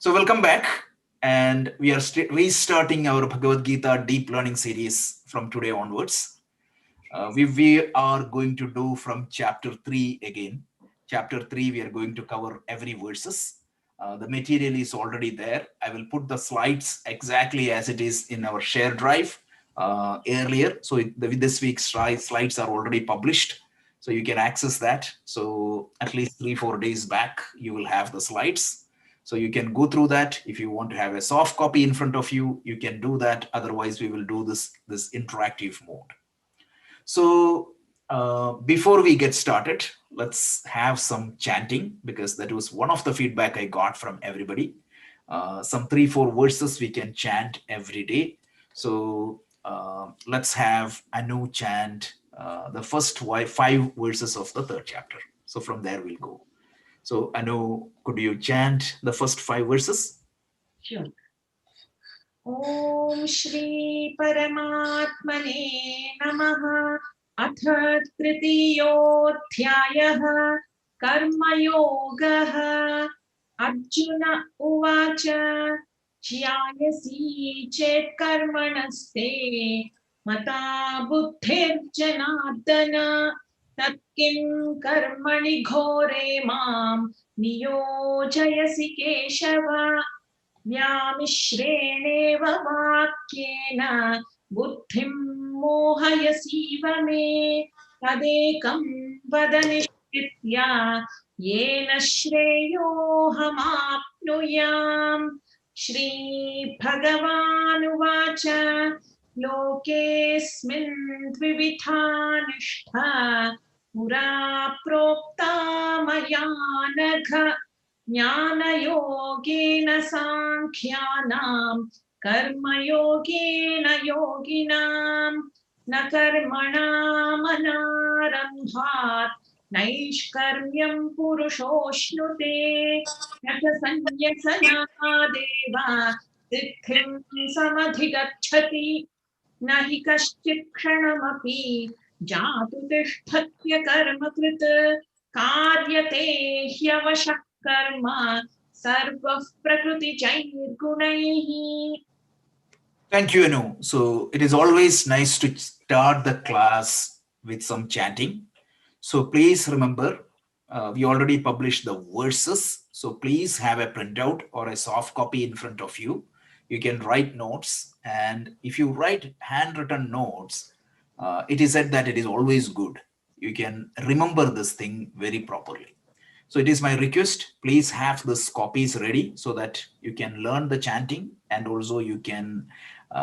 So welcome back, and we are restarting our Bhagavad Gita deep learning series from today onwards. We are going to do from chapter 3 again. Chapter 3, we are going to cover every verses. The material is already there. I will put the slides exactly as it is in our share drive earlier. So this week's slides are already published. So you can access that. So at least 3-4 days back, you will have the slides. So you can go through that. If you want to have a soft copy in front of you, you can do that. Otherwise, we will do this interactive mode. So before we get started, let's have some chanting, because that was one of the feedback I got from everybody. Some 3-4 verses we can chant every day. So let's have Anu chant the first 5 verses of the 3rd chapter. So from there we'll go. So Anu, could you chant the first 5 verses? Sure. Om Shri Paramatmane Namaha अथ तृतीयोऽध्यायः कर्मयोगः अर्जुन उवाच ज्ञायसि चेत् कर्मणस्ते मता बुद्धिर्जनार्दन तत्किं कर्मणि घोरे मां नियोजयसि केशव व्यामिश्रेणेव वाक्येन बुद्धिं मोहयसीव मे तदेकं वद निश्चित्य येन श्रेयोऽहमाप्नुयाम् श्रीभगवानुवाच लोकेऽस्मिन् द्विविधा निष्ठा पुरा प्रोक्ता मया नघ ज्ञानयोगेन साङ्ख्यानां कर्मयोगेन योगिनां न कर्मणामनारम्भात् नैष्कर्म्यं पुरुषोऽश्नुते न च सन्न्यसनादेव सिद्धिं समधिगच्छति न हि कश्चित् क्षणमपि जातु तिष्ठत्य कर्मकृत् कार्यते ह्यवशः कर्म sarva prakriti jairgunaihi. Thank you, Anu. So it is always nice to start the class with some chanting. So please remember, we already published the verses. So please have a printout or a soft copy in front of you. You can write notes. And if you write handwritten notes, it is said that it is always good. You can remember this thing very properly. So it is my request, please have these copies ready so that you can learn the chanting and also you can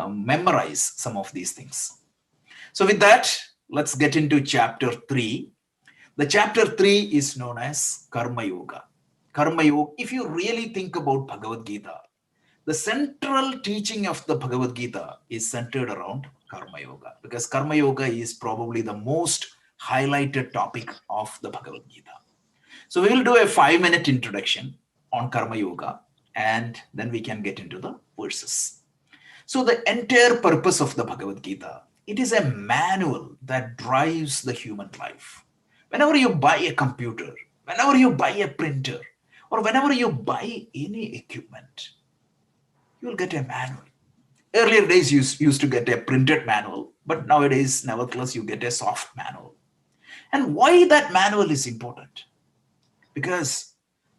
memorize some of these things. So with that, let's get into chapter 3. The chapter 3 is known as Karma Yoga. Karma Yoga, if you really think about Bhagavad Gita, the central teaching of the Bhagavad Gita is centered around Karma Yoga, because Karma Yoga is probably the most highlighted topic of the Bhagavad Gita. So we will do a 5-minute introduction on Karma Yoga, and then we can get into the verses. So the entire purpose of the Bhagavad Gita, it is a manual that drives the human life. Whenever you buy a computer, whenever you buy a printer, or whenever you buy any equipment, you will get a manual. Earlier days you used to get a printed manual, but nowadays, nevertheless, you get a soft manual. And why that manual is important? Because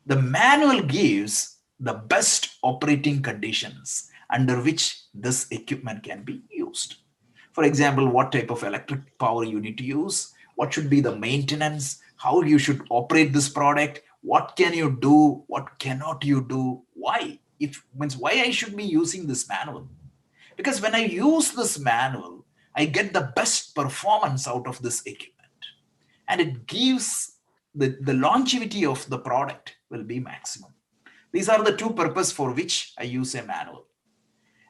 the manual gives the best operating conditions under which this equipment can be used. For example, what type of electric power you need to use, what should be the maintenance, how you should operate this product, what can you do, what cannot you do, why? If means why I should be using this manual. Because when I use this manual, I get the best performance out of this equipment. And it gives the longevity of the product will be maximum. These are the two purposes for which I use a manual.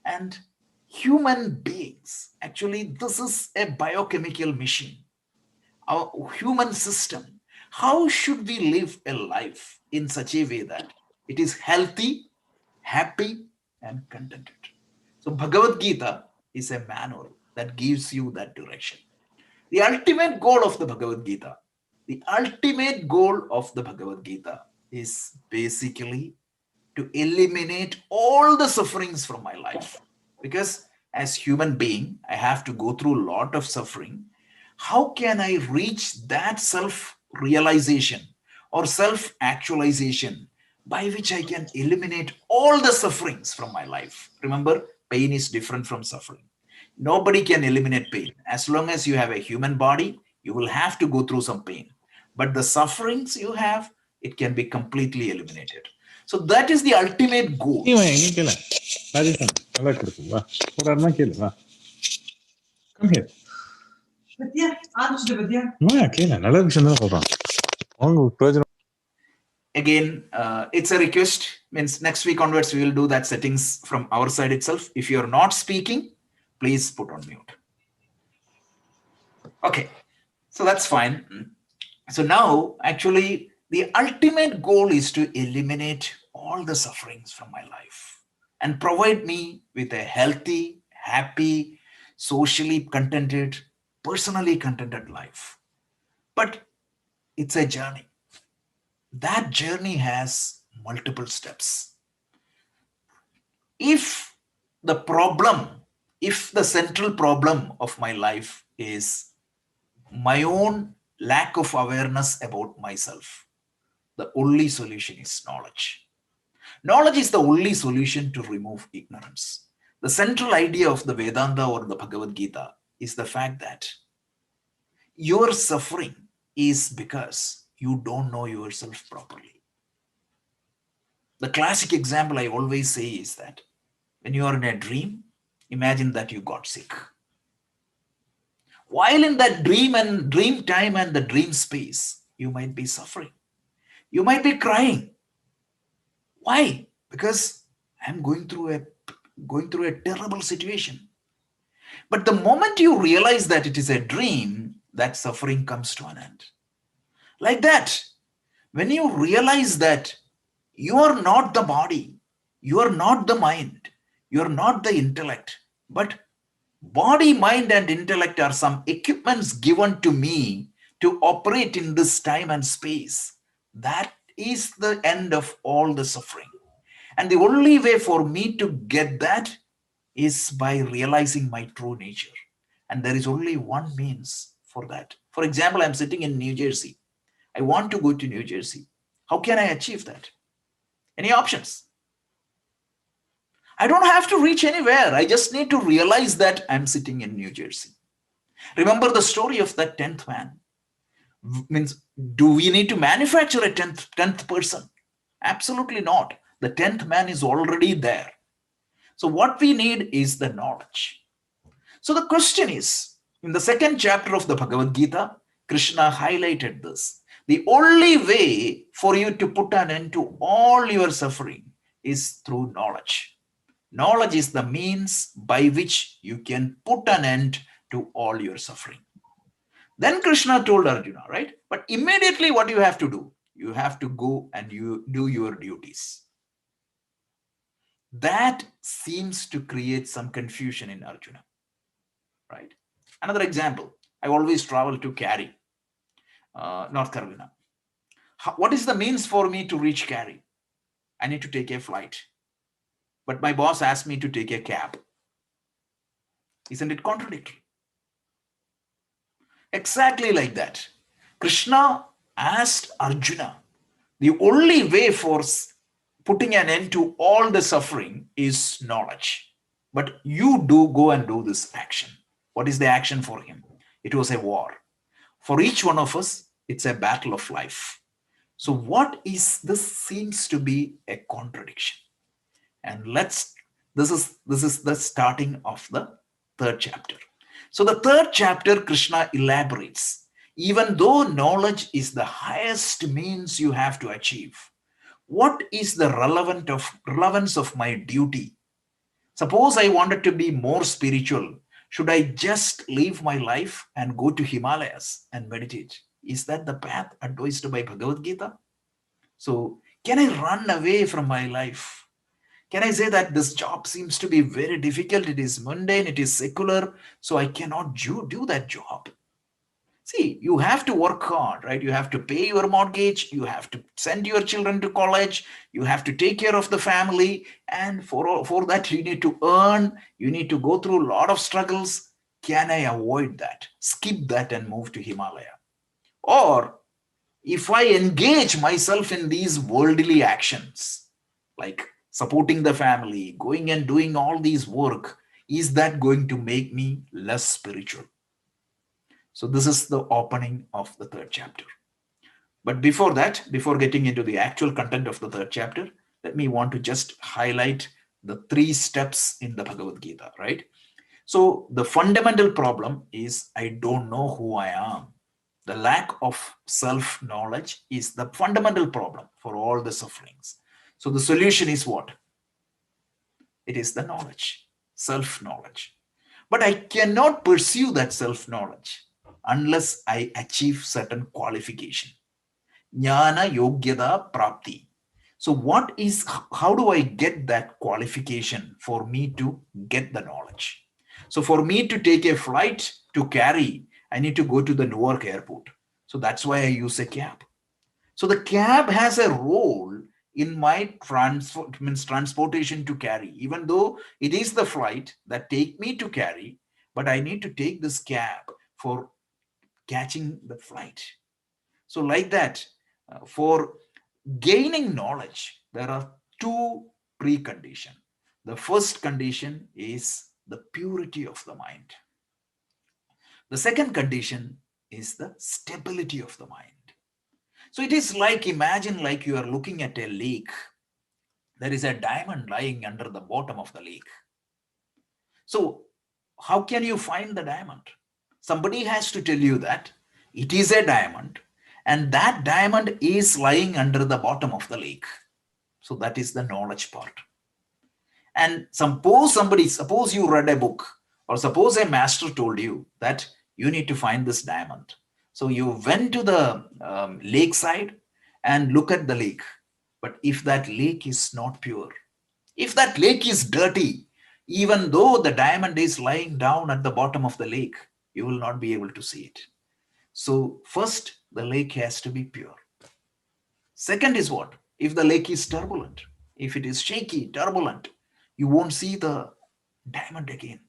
And human beings, actually, this is a biochemical machine. Our human system, how should we live a life in such a way that it is healthy, happy, and contented? So Bhagavad Gita is a manual that gives you that direction. The ultimate goal of the Bhagavad Gita, is basically to eliminate all the sufferings from my life. Because as human being, I have to go through a lot of suffering. How can I reach that self realization or self actualization by which I can eliminate all the sufferings from my life? Remember, pain is different from suffering. Nobody can eliminate pain. As long as you have a human body, you will have to go through some pain. But the sufferings you have, it can be completely eliminated. So that is the ultimate goal. Come here. Again, it's a request. Means next week onwards, we will do that settings from our side itself. If you're not speaking, please put on mute. Okay, so that's fine. So now, actually, the ultimate goal is to eliminate all the sufferings from my life and provide me with a healthy, happy, socially contented, personally contented life. But it's a journey. That journey has multiple steps. If the central problem of my life is my own lack of awareness about myself, the only solution is knowledge. Knowledge is the only solution to remove ignorance. The central idea of the Vedanta or the Bhagavad Gita is the fact that your suffering is because you don't know yourself properly. The classic example I always say is that when you are in a dream, imagine that you got sick. While in that dream time and the dream space, you might be suffering. You might be crying. Why? Because I'm going through a terrible situation. But the moment you realize that it is a dream, that suffering comes to an end. Like that, when you realize that you are not the body, you are not the mind, you are not the intellect, but body, mind, and intellect are some equipments given to me to operate in this time and space. That is the end of all the suffering. And the only way for me to get that is by realizing my true nature. And there is only one means for that. For example, I'm sitting in New Jersey. I want to go to New Jersey. How can I achieve that? Any options? I don't have to reach anywhere. I just need to realize that I'm sitting in New Jersey. Remember the story of that 10th man. Means, do we need to manufacture a 10th person? Absolutely not. The 10th man is already there. So what we need is the knowledge. So the question is, in the second chapter of the Bhagavad Gita, Krishna highlighted this. The only way for you to put an end to all your suffering is through knowledge. Knowledge is the means by which you can put an end to all your suffering. Then Krishna told Arjuna, right? But immediately what you have to do? You have to go and you do your duties. That seems to create some confusion in Arjuna, right? Another example, I always travel to Cary, North Carolina. What is the means for me to reach Cary? I need to take a flight. But my boss asked me to take a cab. Isn't it contradictory? Exactly like that. Krishna asked Arjuna, the only way for putting an end to all the suffering is knowledge. But you do go and do this action. What is the action for him? It was a war. For each one of us, it's a battle of life. So what is this? Seems to be a contradiction. And this is the starting of the third chapter. So the third chapter, Krishna elaborates, even though knowledge is the highest means you have to achieve, what is the relevance of my duty? Suppose I wanted to be more spiritual. Should I just leave my life and go to Himalayas and meditate? Is that the path advised by Bhagavad Gita? So can I run away from my life? Can I say that this job seems to be very difficult? It is mundane, it is secular, so I cannot do that job. See, you have to work hard, right? You have to pay your mortgage, you have to send your children to college, you have to take care of the family, and for that you need to earn, you need to go through a lot of struggles. Can I avoid that? Skip that and move to Himalaya. Or if I engage myself in these worldly actions, like supporting the family, going and doing all these work, is that going to make me less spiritual? So this is the opening of the third chapter. But before that, before getting into the actual content of the third chapter, let me want to just highlight the 3 steps in the Bhagavad Gita, right? So the fundamental problem is I don't know who I am. The lack of self-knowledge is the fundamental problem for all the sufferings. So the solution is what? It is the knowledge, self-knowledge. But I cannot pursue that self-knowledge unless I achieve certain qualification. Jnana yogyada prapti. So how do I get that qualification for me to get the knowledge? So for me to take a flight to carry, I need to go to the Newark airport. So that's why I use a cab. So the cab has a role in my transportation to carry, even though it is the flight that take me to carry, but I need to take this cab for catching the flight. So like that, for gaining knowledge, there are 2 preconditions. The first condition is the purity of the mind. The second condition is the stability of the mind. So it is like, imagine like you are looking at a lake. There is a diamond lying under the bottom of the lake. So how can you find the diamond? Somebody has to tell you that it is a diamond and that diamond is lying under the bottom of the lake. So that is the knowledge part. And suppose you read a book, or suppose a master told you that you need to find this diamond. So you went to the lakeside and look at the lake. But if that lake is not pure, if that lake is dirty, even though the diamond is lying down at the bottom of the lake, you will not be able to see it. So first, the lake has to be pure. Second is what? If the lake is turbulent, if it is shaky, turbulent, you won't see the diamond again.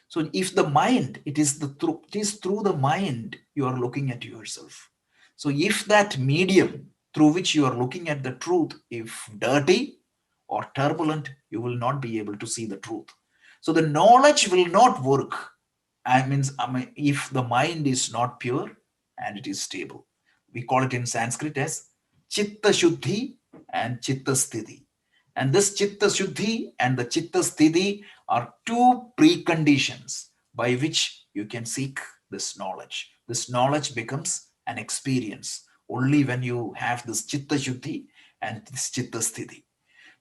So if the mind, it is through the mind you are looking at yourself. So if that medium through which you are looking at the truth, if dirty or turbulent, you will not be able to see the truth. So the knowledge will not work. If the mind is not pure and it is stable. We call it in Sanskrit as Chitta Shuddhi and Chitta Sthiti. And this Chitta Shuddhi and the Chitta Sthiti are 2 preconditions by which you can seek this knowledge. This knowledge becomes an experience only when you have this Chitta Shuddhi and this Chitta Sthiti.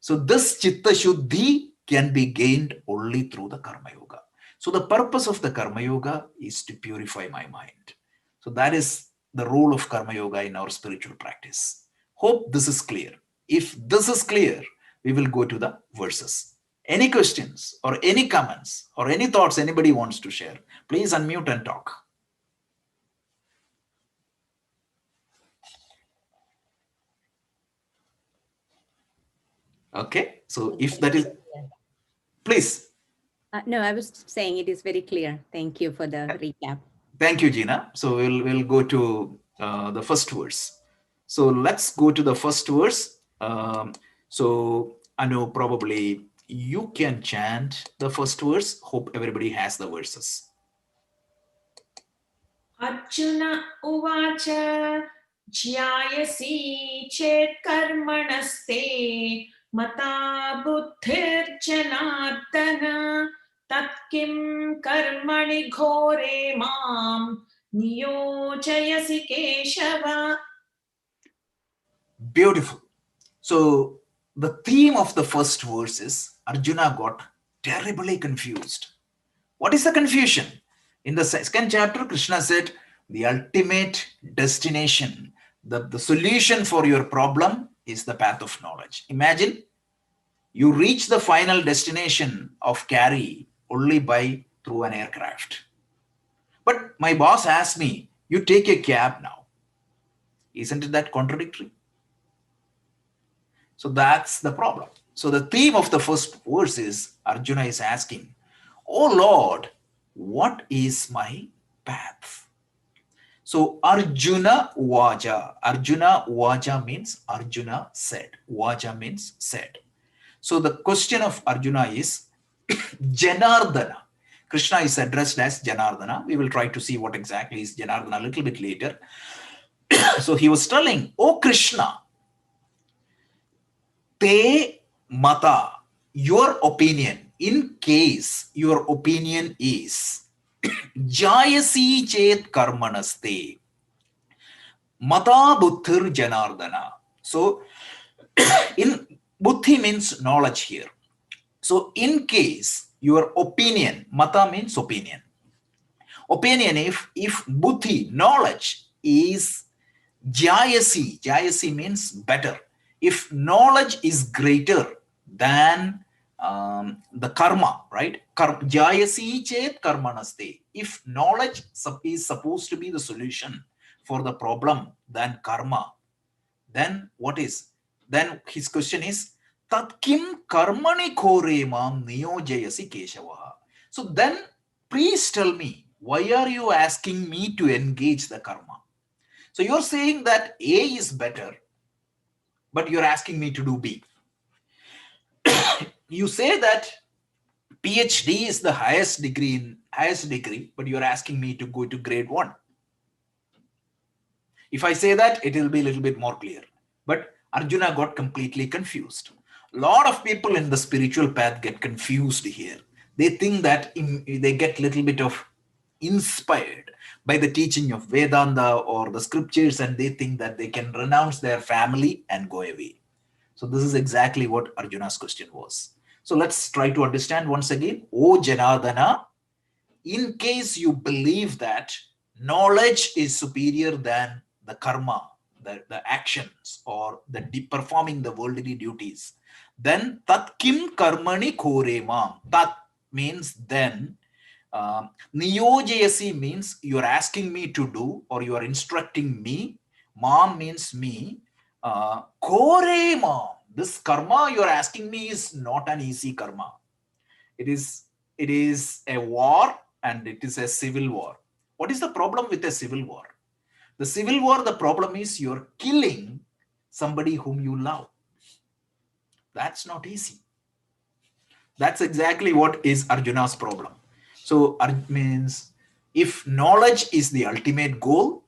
So this Chitta Shuddhi can be gained only through the Karma Yoga. So the purpose of the Karma Yoga is to purify my mind. So that is the role of Karma Yoga in our spiritual practice. Hope this is clear. If this is clear, we will go to the verses. Any questions or any comments or any thoughts anybody wants to share, please unmute and talk. Okay, so if that is, please. No, I was saying it is very clear. Thank you for the recap. Thank you, Jeena. So we'll go to the first verse. So let's go to the first verse. So I know probably you can chant the first verse. Hope everybody has the verses. Arjuna uvacha jyayasi chet karmanaste mata buddhir janardana tatkim karmani ghore mam niyojayasi keshava. Beautiful. So the theme of the first verse is Arjuna got terribly confused. What is the confusion? In the second chapter, Krishna said the ultimate destination, the solution for your problem is the path of knowledge. Imagine you reach the final destination of carry only through an aircraft. But my boss asked me, You take a cab now. Isn't that contradictory? So that's the problem. So the theme of the first verse is Arjuna is asking, "Oh Lord, what is my path?" So Arjuna Vaja means Arjuna said. Vaja means said. So the question of Arjuna is Janardana. Krishna is addressed as Janardana. We will try to see what exactly is Janardana a little bit later. So he was telling, "Oh Krishna, te mata, your opinion, in case your opinion is jayasi chet karmanaste, mata buddhir janardana." So in buddhi means knowledge here. So in case your opinion, mata means opinion. Opinion, if buddhi, knowledge is jayasi means better. If knowledge is greater than the karma, right? Jayasi chet karmanaste. If knowledge is supposed to be the solution for the problem than karma, then what is? Then his question is, Tat kim karmani kore mam niyojayasi keshavaha. So then please tell me, why are you asking me to engage the karma? So you're saying that A is better, but you're asking me to do B. You say that PhD is the highest degree, but you're asking me to go to grade 1. If I say that, it will be a little bit more clear. But Arjuna got completely confused. A lot of people in the spiritual path get confused here. They think that they get a little bit of inspired by the teaching of Vedanta or the scriptures, and they think that they can renounce their family and go away. So this is exactly what Arjuna's question was. So let's try to understand once again. O Janardana, in case you believe that knowledge is superior than the karma, the actions, or the performing the worldly duties, then tat kim karmani kore mam. Tat means then. Niyojayasi means you're asking me to do, or you are instructing me. Mam means me. Kore mam. This karma you're asking me is not an easy karma. It is a war, and it is a civil war. What is the problem with a civil war? The civil war, the problem is you're killing somebody whom you love. That's not easy. That's exactly what is Arjuna's problem. So means if knowledge is the ultimate goal,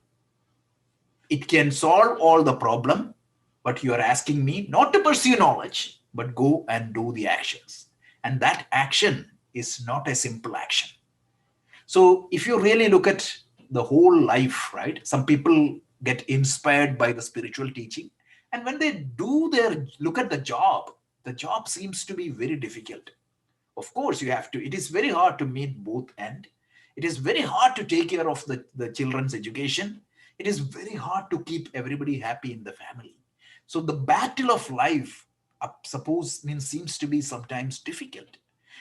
it can solve all the problem, but you are asking me not to pursue knowledge, but go and do the actions. And that action is not a simple action. So if you really look at the whole life, right? Some people get inspired by the spiritual teaching. And when they look at the job seems to be very difficult. Of course, it is very hard to meet both ends. It is very hard to take care of the children's education. It is very hard to keep everybody happy in the family. So the battle of life, seems to be sometimes difficult.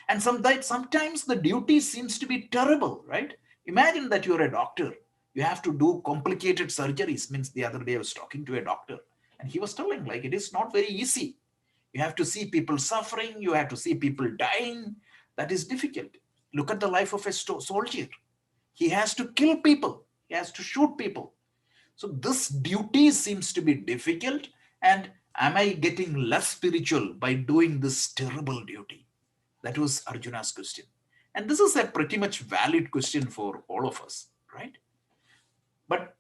And sometimes the duty seems to be terrible, right? Imagine that you're a doctor. You have to do complicated surgeries. Means the other day I was talking to a doctor, and he was telling like it is not very easy. You have to see people suffering. You have to see people dying. That is difficult. Look at the life of a soldier. He has to kill people. He has to shoot people. So this duty seems to be difficult. And am I getting less spiritual by doing this terrible duty? That was Arjuna's question. And this is a pretty much valid question for all of us, right? But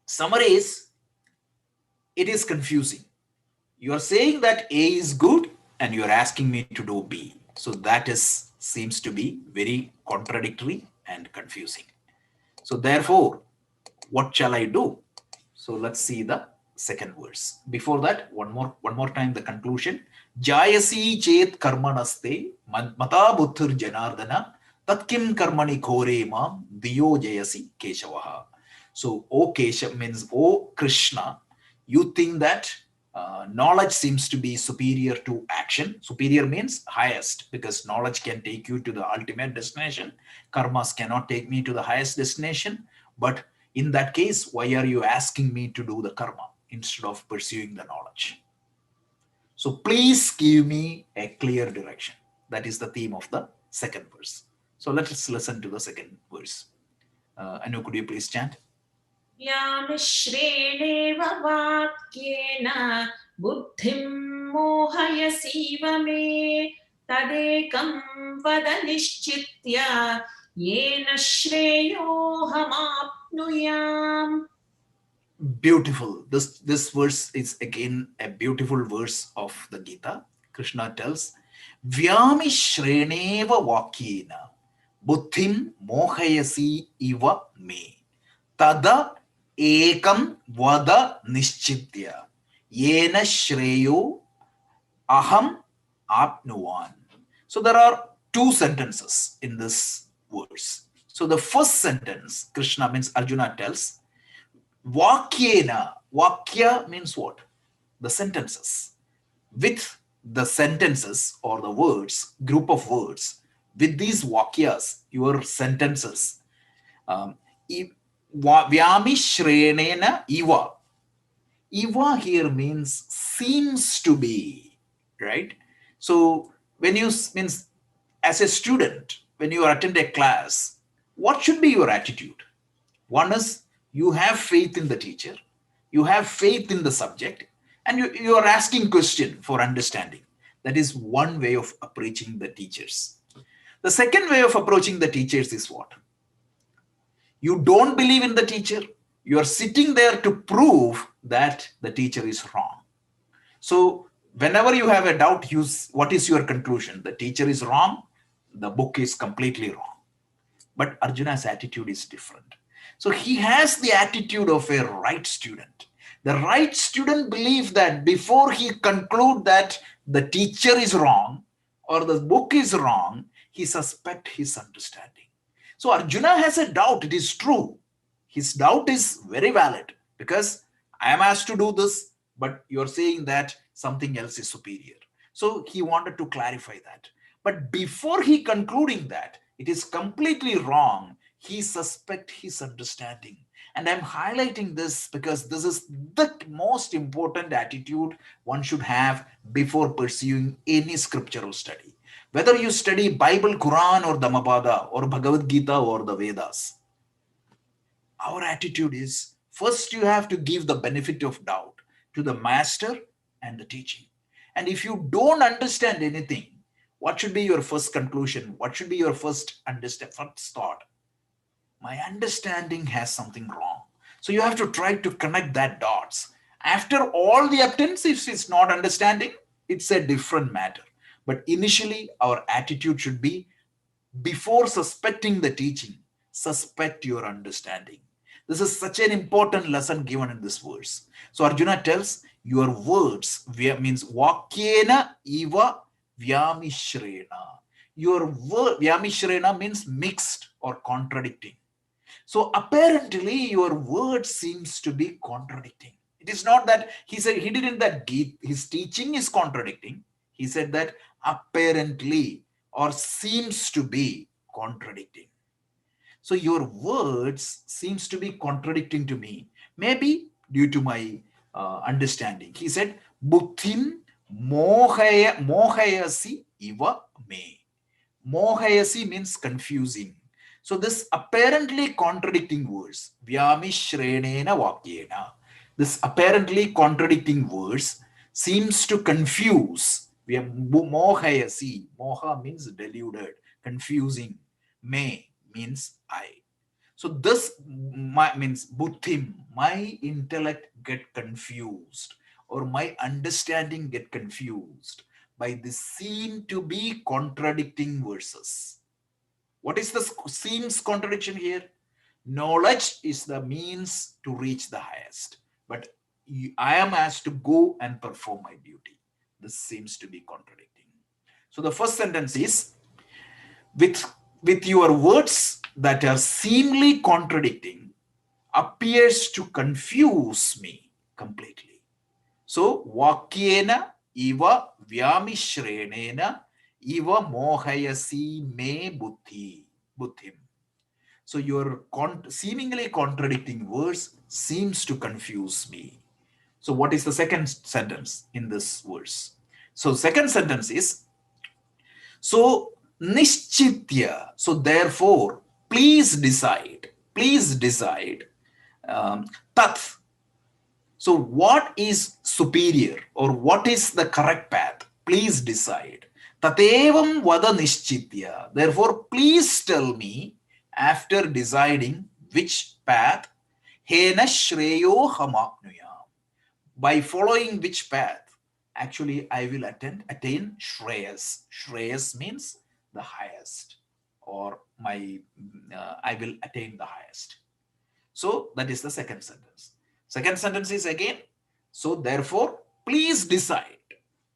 summary is, it is confusing. You are saying that A is good and you are asking me to do B. So that seems to be very contradictory and confusing. So therefore, what shall I do? So let's see the second verse. Before that, one more time the conclusion. Jayasi chet karmanaste mata buddhir janardana tatkim karmani kore mam diyo jayasi keshavaha. So O Keshav means O Krishna, you think that knowledge seems to be superior to action. Superior means highest, because knowledge can take you to the ultimate destination. Karmas cannot take me to the highest destination. But In that case, why are you asking me to do the karma instead of pursuing the knowledge? So please give me a clear direction. That is the theme of the second verse. So let us listen to the second verse. Anu, could you please chant? व्यामिश्रेणेव वाक्येन बुद्धिं मोहयसीव मे तदेकं वद निश्चित्य येन श्रेयोऽहमाप्नुयाम्. Beautiful. This verse is again a beautiful verse of the Gita. Krishna tells, Vyami shreneva vakyena buddhim mohayasi iva me tada ekam vada nischitya yena shreyo aham apnuvan. So there are two sentences in this verse. So the first sentence, Krishna means Arjuna tells, Vakyena. Vakya means what? The sentences. With the sentences or the words, group of words, with these vakyas, your sentences, vyami shrenena iva. Iva here means seems to be, right? So when you means as a student, when you attend a class, what should be your attitude? One is you have faith in the teacher, you have faith in the subject, and you are asking question for understanding. That is one way of approaching the teachers. The second way of approaching the teachers is what? You don't believe in the teacher. You are sitting there to prove that the teacher is wrong. So whenever you have a doubt, what is your conclusion? The teacher is wrong. The book is completely wrong. But Arjuna's attitude is different. So he has the attitude of a right student. The right student believes that before he conclude that the teacher is wrong or the book is wrong, he suspects his understanding. So Arjuna has a doubt. It is true. His doubt is very valid because I am asked to do this, but you're saying that something else is superior. So he wanted to clarify that. But before he concluding that it is completely wrong, he suspects his understanding. And I'm highlighting this because this is the most important attitude one should have before pursuing any scriptural study. Whether you study Bible, Quran or Dhammapada or Bhagavad Gita or the Vedas, our attitude is first you have to give the benefit of doubt to the master and the teaching. And if you don't understand anything, what should be your first conclusion? What should be your first thought? My understanding has something wrong. So you have to try to connect that dots. After all the attempts, if it's not understanding, it's a different matter. But initially, our attitude should be before suspecting the teaching, suspect your understanding. This is such an important lesson given in this verse. So Arjuna tells your words means vakyena iva vyamishrena. Your word vyamishrena means mixed or contradicting. So apparently your word seems to be contradicting. It is not that he said he didn't that his teaching is contradicting. He said that apparently or seems to be contradicting. So your words seems to be contradicting to me. Maybe due to my understanding. He said, Buddhim mohayasi iva me. Mohayasi means confusing. So this apparently contradicting verse, vyamishrenena vakyena, this apparently contradicting verse seems to confuse. Mohayasi, moha means deluded, confusing. Me means I. So this means buddhim, my intellect get confused or my understanding get confused by this seem to be contradicting verses. What is the seems contradiction here? Knowledge is the means to reach the highest, but I am asked to go and perform my duty. This seems to be contradicting. So the first sentence is, with your words that are seemingly contradicting appears to confuse me completely. So vakyena iva vyamishrenena iva mohayasi me buddhim. So your seemingly contradicting verse seems to confuse me. So what is the second sentence in this verse? So second sentence is, so nischitya. So therefore, please decide. Please decide. Tat. So what is superior or what is the correct path? Please decide. Tatevam vada nischitya. Therefore, please tell me after deciding which path, hena shreyo hamapnuyam. By following which path, actually I will attain shreyas. Shreyas means the highest, or I will attain the highest. So that is the second sentence. Second sentence is again, so therefore, please decide.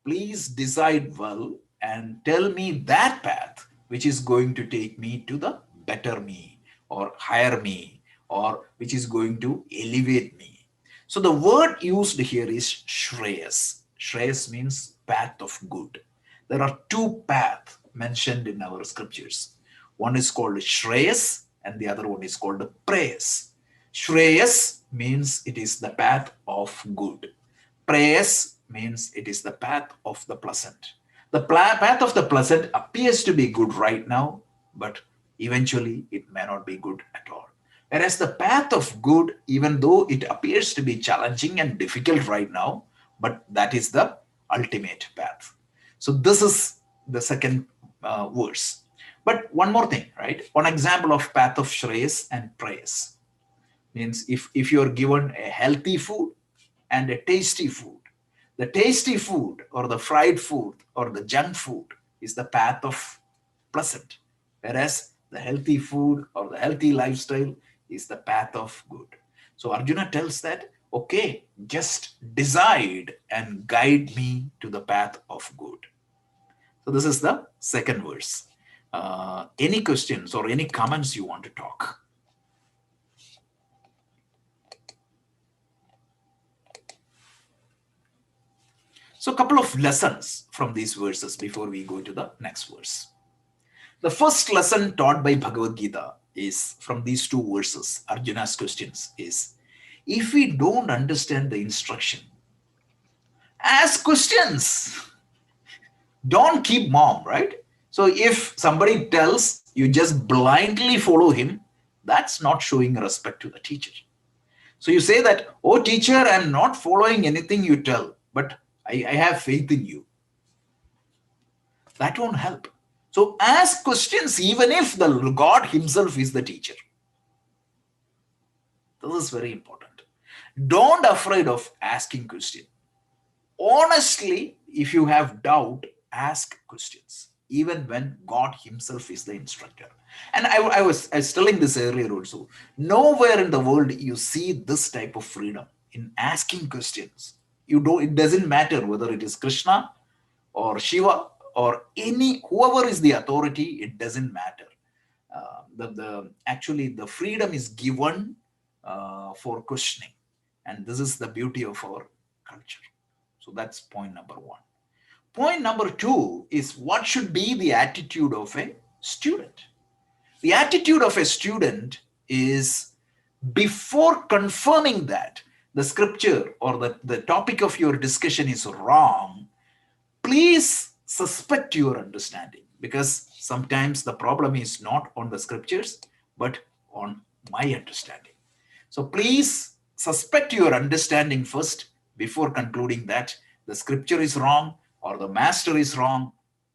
Please decide well and tell me that path which is going to take me to the better me or higher me, or which is going to elevate me. So the word used here is Shreyas. Shreyas means path of good. There are two paths mentioned in our scriptures. One is called Shreyas and the other one is called Prayas. Shreyas means it is the path of good. Prayas means it is the path of the pleasant. The path of the pleasant appears to be good right now, but eventually it may not be good at all. Whereas the path of good, even though it appears to be challenging and difficult right now, but that is the ultimate path. So this is the second verse. But one more thing, right? One example of path of Shreyas and Prayas means if you're given a healthy food and a tasty food, the tasty food or the fried food or the junk food is the path of pleasant, whereas the healthy food or the healthy lifestyle is the path of good. So Arjuna tells that, okay, just decide and guide me to the path of good. So this is the second verse. Any questions or any comments you want to talk? So a couple of lessons from these verses before we go to the next verse. The first lesson taught by Bhagavad Gita is from these two verses. Arjuna's questions is, if we don't understand the instruction, ask questions. Don't keep mum, right? So if somebody tells you just blindly follow him, that's not showing respect to the teacher. So you say that, oh teacher, I'm not following anything you tell, but I have faith in you. That won't help. So ask questions even if the God himself is the teacher. This is very important. Don't afraid of asking questions. Honestly, if you have doubt, ask questions, even when God himself is the instructor. And I was telling this earlier also. Nowhere in the world you see this type of freedom in asking questions. It doesn't matter whether it is Krishna or Shiva or whoever is the authority, it doesn't matter. Actually the freedom is given for questioning, and this is the beauty of our culture. So that's point number one. Point number two is, what should be the attitude of a student? The attitude of a student is, before confirming that the scripture or the topic of your discussion is wrong, please suspect your understanding, because sometimes the problem is not on the scriptures, but on my understanding. So please suspect your understanding first before concluding that the scripture is wrong or the master is wrong.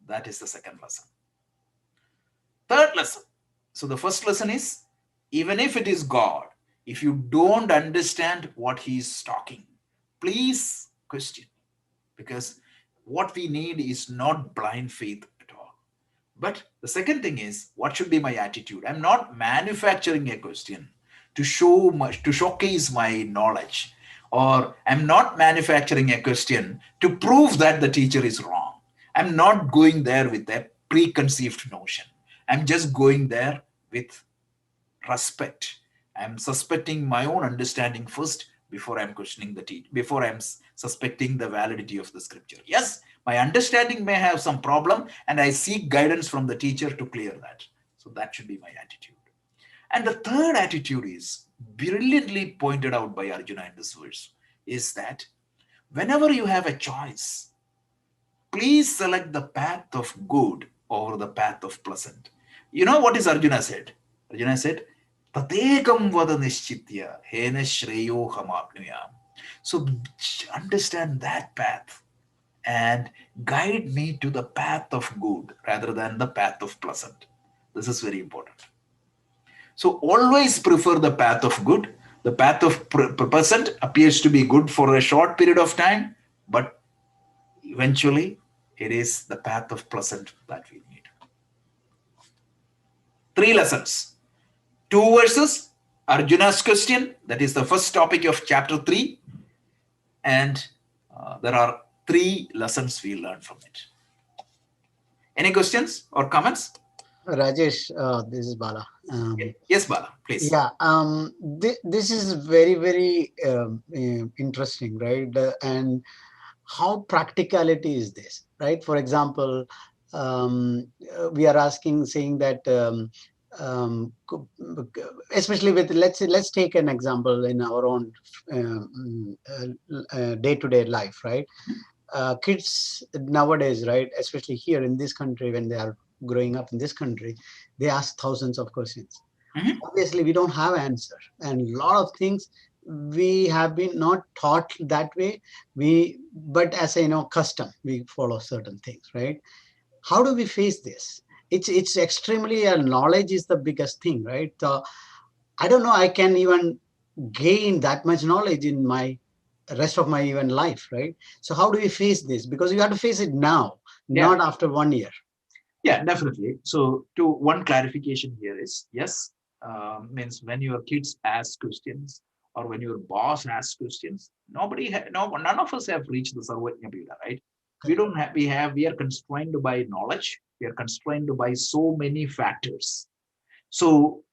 That is the second lesson. Third lesson. So the first lesson is, even if it is God, if you don't understand what he is talking, please question, because what we need is not blind faith at all. But the second thing is, what should be my attitude? I'm not manufacturing a question to showcase my knowledge, or I'm not manufacturing a question to prove that the teacher is wrong. I'm not going there with a preconceived notion. I'm just going there with respect. I'm suspecting my own understanding first before I'm questioning the teacher, before I'm suspecting the validity of the scripture. Yes, my understanding may have some problem and I seek guidance from the teacher to clear that. So that should be my attitude. And the third attitude is brilliantly pointed out by Arjuna in this verse, is that whenever you have a choice, please select the path of good over the path of pleasant. You know what is Arjuna said? Arjuna said, Tatekam vada nishchitya hena shreyo hamapnuyam. So understand that path and guide me to the path of good rather than the path of pleasant. This is very important. So always prefer the path of good. The path of pleasant appears to be good for a short period of time, but eventually it is the path of pleasant that we need. 3 lessons. 2 verses, Arjuna's question, that is the first topic of chapter 3. And there are 3 lessons we learn from it. Any questions or comments? Rajesh, this is Bala. Yes, Bala, please. Yeah, this is very, very interesting, right? And how practicality is this, right? For example, we are asking, saying that, especially with, let's take an example in our own day-to-day life, right? Kids nowadays, right, especially here in this country, when they are growing up in this country, they ask thousands of questions. Obviously, we don't have answer, and a lot of things we have been not taught that way. But as a custom, we follow certain things, right? How do we face this? It's extremely knowledge is the biggest thing, right? I don't know. I can even gain that much knowledge in my rest of my even life, right? So how do we face this? Because you have to face it now, not after 1 year. Yeah, definitely. So to one clarification here is, yes, means when your kids ask questions or when your boss asks questions, none of us have reached the Sarvajna Pida, right? We don't have, we are constrained by knowledge. We are constrained by so many factors. So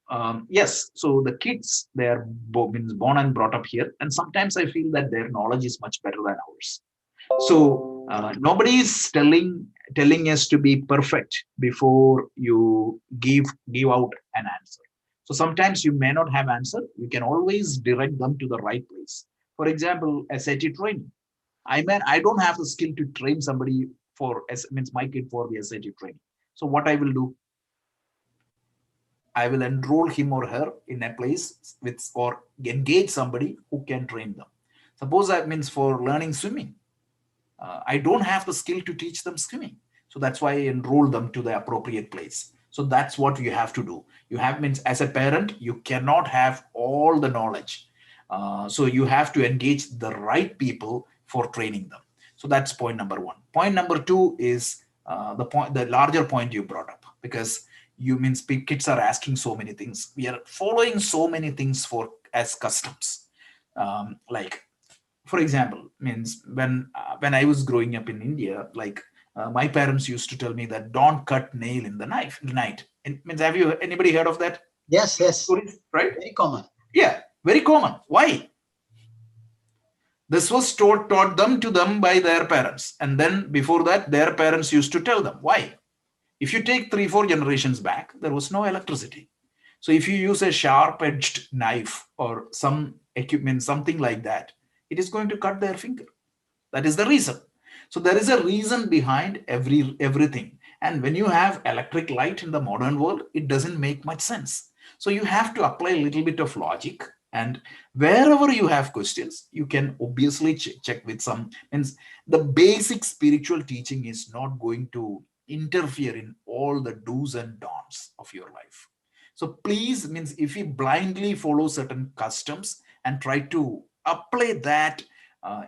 yes, so the kids, they are born and brought up here, and sometimes I feel that their knowledge is much better than ours. So nobody is telling us to be perfect before you give out an answer. So sometimes you may not have answer. You can always direct them to the right place. For example, SAT training. I don't have the skill to train somebody for my kid for the SAT training. So what I will do, I will enroll him or her in a place with or engage somebody who can train them. Suppose that means for learning swimming. I don't have the skill to teach them swimming. So that's why I enroll them to the appropriate place. So that's what you have to do. You have means as a parent, you cannot have all the knowledge. So you have to engage the right people for training them. So that's point number 1. Point number 2 is the larger point you brought up, because you means kids are asking so many things. We are following so many things as customs. Like, for example, means when I was growing up in India, like my parents used to tell me that don't cut nail in the night. It means, have you anybody heard of that? Yes. Right? Very common. Yeah, very common. Why? This was taught them by their parents, and then before that, their parents used to tell them. Why? If you take 3-4 generations back, there was no electricity. So if you use a sharp-edged knife or some equipment, something like that, it is going to cut their finger. That is the reason. So there is a reason behind everything. And when you have electric light in the modern world, it doesn't make much sense. So you have to apply a little bit of logic. And wherever you have questions, you can obviously check with some. Means the basic spiritual teaching is not going to interfere in all the do's and don'ts of your life. So please, means if we blindly follow certain customs and try to apply that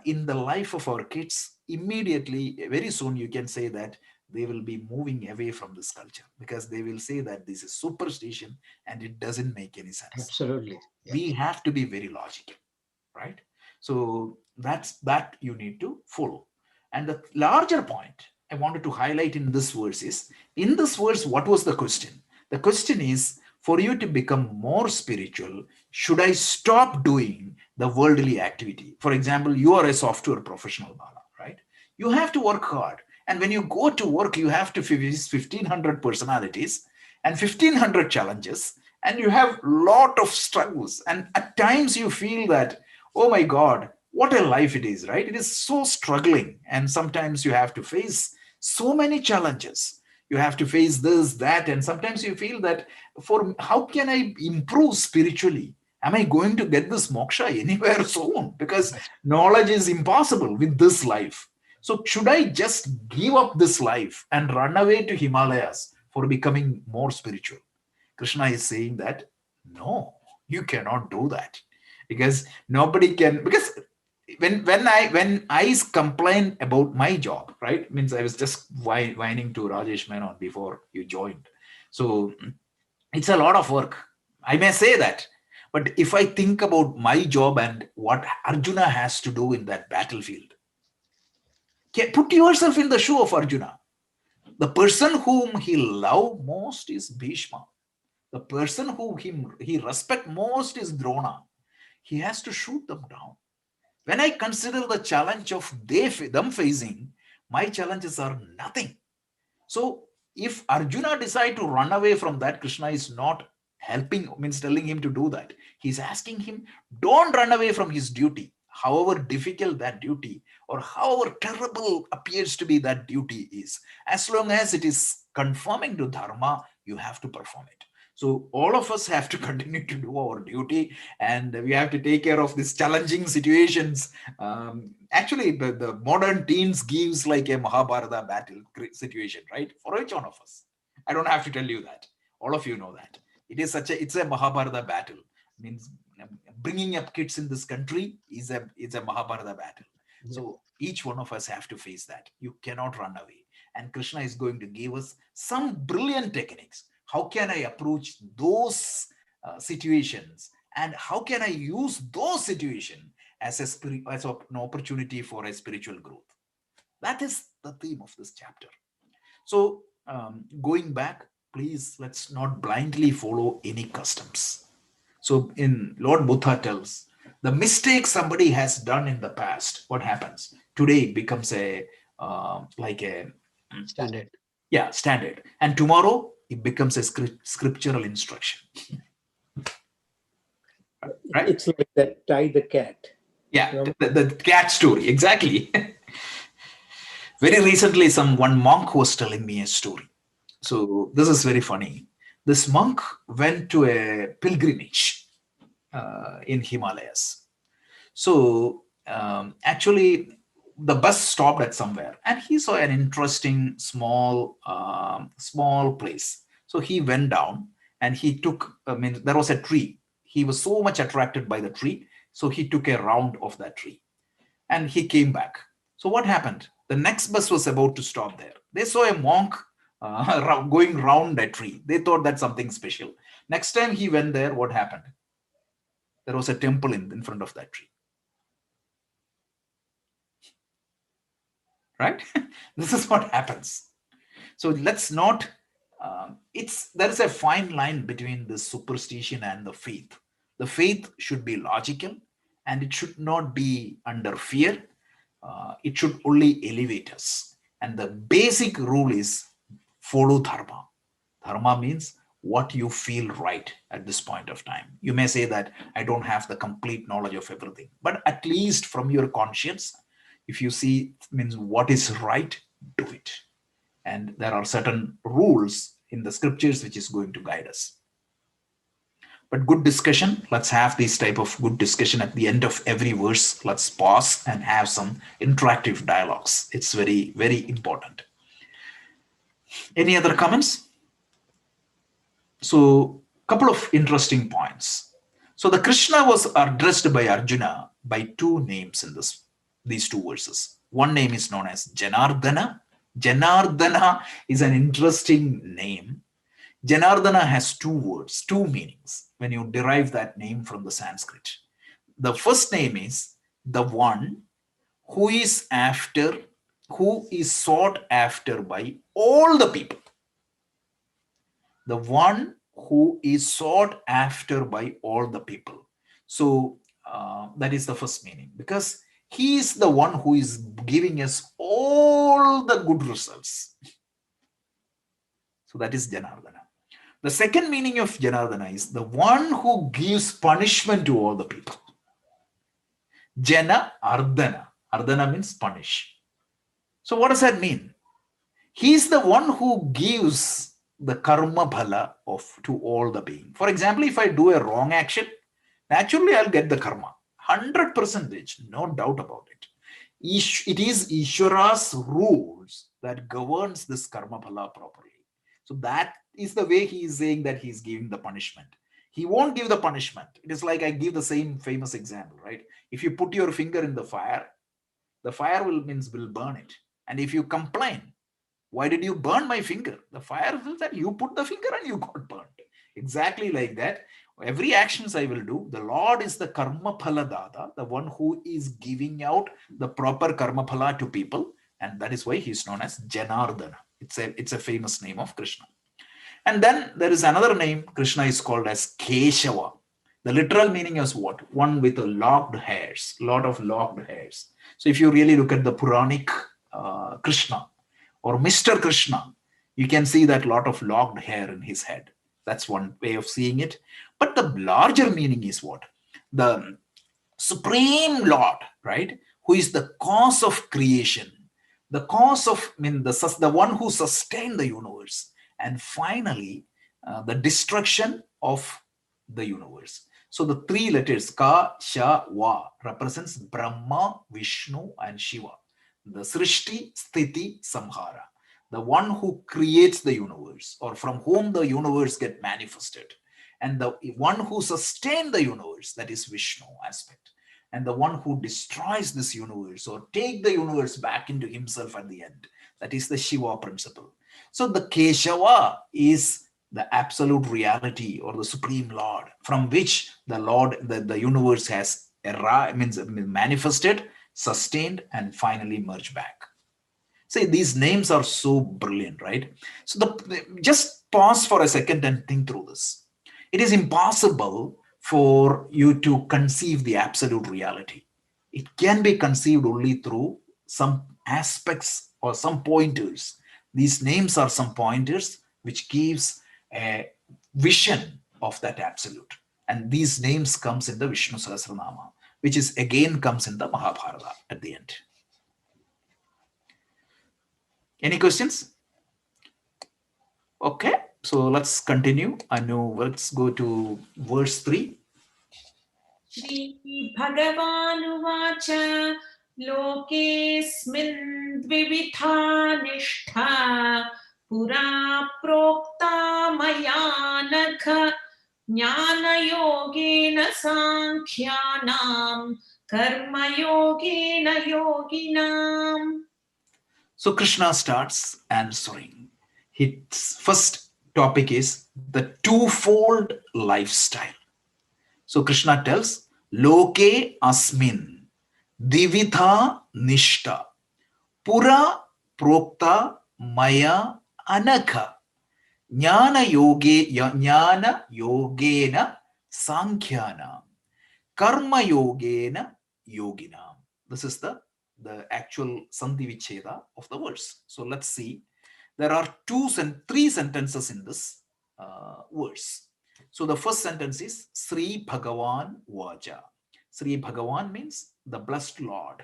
in the life of our kids, immediately, very soon, you can say that they will be moving away from this culture, because they will say that this is superstition and it doesn't make any sense. Absolutely. Yes. We have to be very logical, right? So that you need to follow. And the larger point I wanted to highlight in this verse is, in this verse, what was the question? The question is, for you to become more spiritual, should I stop doing the worldly activity? For example, you are a software professional, Bala, right? You have to work hard. And when you go to work, you have to face 1,500 personalities and 1,500 challenges. and you have lot of struggles, and at times you feel that, oh my God, what a life it is, right? It is so struggling, and sometimes you have to face so many challenges. You have to face this, that, and sometimes you feel that, for how can I improve spiritually? Am I going to get this moksha anywhere soon? Because knowledge is impossible with this life. So should I just give up this life and run away to Himalayas for becoming more spiritual? Krishna is saying that no, you cannot do that, because nobody can. Because when I complain about my job, right? Means I was just whining to Rajesh Menon before you joined. So it's a lot of work. I may say that, but if I think about my job and what Arjuna has to do in that battlefield, put yourself in the shoe of Arjuna. The person whom he loved most is Bhishma. The person who he respect most is Drona. He has to shoot them down. When I consider the challenge of them facing, my challenges are nothing. So if Arjuna decide to run away from that, Krishna is not helping, means telling him to do that. He's asking him, don't run away from his duty, however difficult that duty or however terrible appears to be that duty is. As long as it is conforming to dharma, you have to perform it. So all of us have to continue to do our duty, and we have to take care of these challenging situations. Actually, the modern teens gives like a Mahabharata battle situation, right? For each one of us. I don't have to tell you that. All of you know that. It's a Mahabharata battle. Means bringing up kids in this country is a Mahabharata battle. Yeah. So each one of us have to face that. You cannot run away. And Krishna is going to give us some brilliant techniques. How can I approach those situations, and how can I use those situations as an opportunity for a spiritual growth? That is the theme of this chapter. So going back, please, let's not blindly follow any customs. So in Lord Buddha tells, the mistake somebody has done in the past, what happens? Today it becomes a Standard. yeah, standard. And tomorrow it becomes a scriptural instruction. Right? It's like that tie the cat. Yeah, the cat story, exactly. Very recently, one monk was telling me a story. So this is very funny. This monk went to a pilgrimage in Himalayas. So actually, the bus stopped at somewhere, and he saw an interesting small place. So he went down, and he took. I mean, there was a tree. He was so much attracted by the tree, so he took a round of that tree, and he came back. So what happened? The next bus was about to stop there. They saw a monk going round a tree. They thought that's something special. Next time he went there, what happened? There was a temple in front of that tree. Right? This is what happens. So let's not, there is a fine line between the superstition and the faith. The faith should be logical, and it should not be under fear. It should only elevate us. And the basic rule is follow dharma. Dharma means what you feel right at this point of time. You may say that I don't have the complete knowledge of everything, but at least from your conscience, if you see means what is right, do it. And there are certain rules in the scriptures which is going to guide us. But good discussion. Let's have this type of good discussion at the end of every verse. Let's pause and have some interactive dialogues. It's very, very important. Any other comments? So, couple of interesting points. So the Krishna was addressed by Arjuna by two names in these two verses. One name is known as Janardana. Janardana is an interesting name. Janardana has two words, two meanings when you derive that name from the Sanskrit. The first name is the one who is sought after by all the people. The one who is sought after by all the people. So that is the first meaning, because he is the one who is giving us all the good results. So that is Janardana. The second meaning of Janardana is the one who gives punishment to all the people. Jana Ardana. Ardana means punish. So what does that mean? He is the one who gives the karma bhala to all the being. For example, if I do a wrong action, naturally I'll get the karma. 100%, no doubt about it. It is Ishwara's rules that governs this karma bhala properly. So that is the way he is saying that he is giving the punishment. He won't give the punishment. It is like I give the same famous example, right? If you put your finger in the fire will burn it. And if you complain, why did you burn my finger? The fire will that you put the finger and you got burned. Exactly like that. Every actions I will do, the Lord is the karma phala dada, the one who is giving out the proper karma phala to people. And that is why he is known as Janardana. It's a famous name of Krishna. And then there is another name. Krishna is called as Keshava. The literal meaning is what? One with a lot of locked hairs. So if you really look at the Puranic Krishna or Mr. Krishna, you can see that lot of locked hair in his head. That's one way of seeing it. But the larger meaning is what? The Supreme Lord, right? Who is the cause of creation, the cause of, the one who sustained the universe, and finally, the destruction of the universe. So the three letters Ka, Sha, Va represents Brahma, Vishnu, and Shiva. The Srishti, Sthiti, Samhara. The one who creates the universe, or from whom the universe get manifested. And the one who sustained the universe, that is Vishnu aspect. And the one who destroys this universe or take the universe back into himself at the end, that is the Shiva principle. So the Keshava is the absolute reality or the Supreme Lord, from which the universe has manifested, sustained, and finally merged back. See, these names are so brilliant, right? So just pause for a second and think through this. It is impossible for you to conceive the absolute reality. It can be conceived only through some aspects or some pointers. These names are some pointers which gives a vision of that absolute. And these names comes in the Vishnu Sahasranama, which is again comes in the Mahabharata at the end. Any questions? Okay, so let's continue. Let's go to verse 3. Shri Bhagavanuvacha Lokesmin dvivitha nishtha pura prokta maya nakha jnana yogena sankhyanam karma yogena yoginam. So Krishna starts answering. His first topic is the twofold lifestyle. So Krishna tells, Loke asmin divitha nishta pura prokta maya anakha jnana yogena sankhyanam karma yogena yoginam. This is the actual Sandhi Vicheda of the verse. So let's see. There are three sentences in this verse. So the first sentence is Sri Bhagavan Vaja. Sri Bhagavan means the blessed Lord,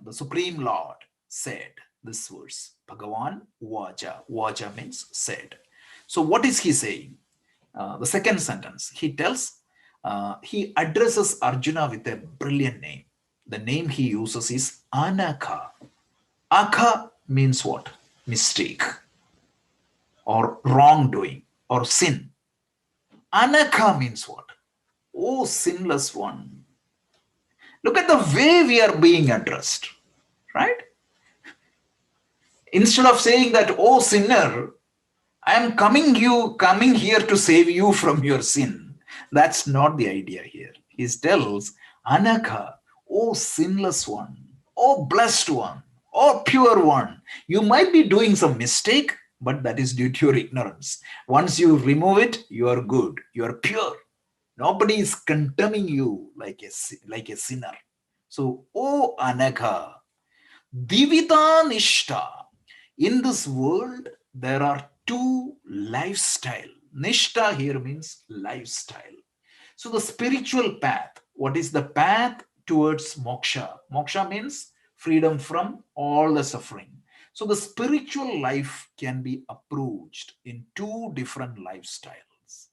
the Supreme Lord said this verse. Bhagavan Vaja. Vaja means said. So what is he saying? The second sentence, he tells, he addresses Arjuna with a brilliant name. The name he uses is Anakha. Akha means what? Mistake or wrongdoing or sin. Anakha means what? Oh, sinless one. Look at the way we are being addressed, right? Instead of saying that, oh, sinner, I am coming here to save you from your sin. That's not the idea here. He tells, Anakha, oh, sinless one, oh, blessed one, oh, pure one. You might be doing some mistake, but that is due to your ignorance. Once you remove it, you are good. You are pure. Nobody is condemning you like a sinner. So, oh, Anakha, Divita Nishta. In this world, there are two lifestyle. Nishtha here means lifestyle. So the spiritual path, what is the path towards moksha? Moksha means freedom from all the suffering. So the spiritual life can be approached in two different lifestyles.